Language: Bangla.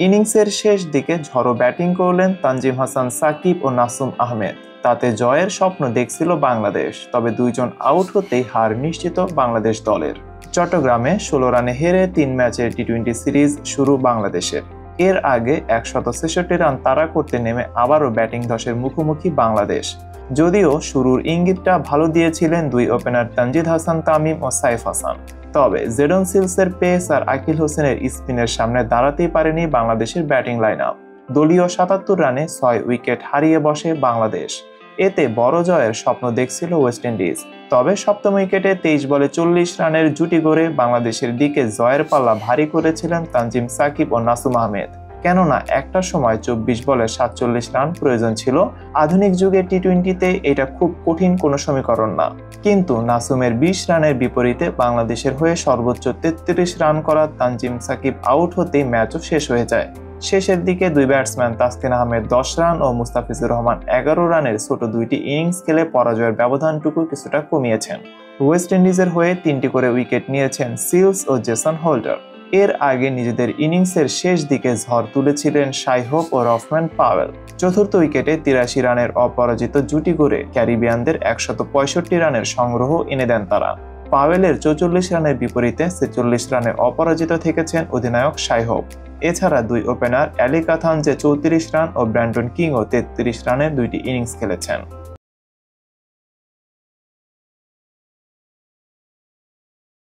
ইনিংসের শেষ দিকে ঝড়ো ব্যাটিং করলেন তানজিম হাসান সাকিব ও নাসুম আহমেদ। তাতে জয়ের স্বপ্ন দেখছিল বাংলাদেশ, তবে দুইজন আউট হতেই হার নিশ্চিত বাংলাদেশ দলের। চট্টগ্রামে 16 রানে হেরে 3 ম্যাচের টি-20 সিরিজ শুরু বাংলাদেশের। এর আগে 166 রান তাড়া করতে নেমে আবারও ব্যাটিং ধসের মুখোমুখি বাংলাদেশ। যদিও শুরুর ইঙ্গিতটা ভালো দিয়েছিলেন দুই ওপেনার তানজিদ হাসান তামিম ও সাইফ হাসান, তবে জেডন সিলসের পেস আর আকিল হোসেনের স্পিনের সামনে দাঁড়াতেই পারেনি বাংলাদেশের ব্যাটিং লাইন আপ। দলীয় 77 রানে 6 উইকেট হারিয়ে বসে বাংলাদেশ। এতে বড় জয়ের স্বপ্ন দেখছিল ওয়েস্ট ইন্ডিজ, তবে সপ্তম উইকেটে 23 বলে 40 রানের জুটি গড়ে বাংলাদেশের দিকে জয়ের পাল্লা ভারী করেছিলেন তানজিম সাকিব ও নাসুম আহমেদ। কেননা একটা সময় 24 বলে 47 রান প্রয়োজন ছিল। আধুনিক যুগে টি-20তে এটা খুব কঠিন কোনো সমীকরণ না, কিন্তু নাসুমের 20 রানের বিপরীতে বাংলাদেশের হয়ে সর্বোচ্চ 33 রান করা তানজিম সাকিব আউট হতেই ম্যাচও শেষ হয়ে যায়। শেষের দিকে দুই ব্যাটসম্যান তাসকিন আহমেদ 10 রান ও মুস্তাফিজুর রহমান 11 রানের ছোট দুইটি ইনিংস খেলে পরাজয়ের ব্যবধানটুকু কিছুটা কমিয়েছেন। ওয়েস্ট ইন্ডিজের হয়ে 3টি করে উইকেট নিয়েছেন সিলস ও জেসন হোল্ডার। এর আগে নিজেদের ইনিংসের শেষ দিকে ঝড় তুলেছিলেন শাই হোপ ও রফম্যান পাওয়েল। চতুর্থ উইকেটে 83 রানের অপরাজিত জুটি গড়ে ক্যারিবিয়ানদের 165 রানের সংগ্রহ এনে দেন তারা। পাওয়েলের 44 রানের বিপরীতে 46 রানে অপরাজিত থেকেছেন অধিনায়ক শাই হোপ। এছাড়া দুই ওপেনার অ্যালি কাথান যে 34 রান ও ব্র্যান্ডন কিংও 33 রানের দুইটি ইনিংস খেলেছেন।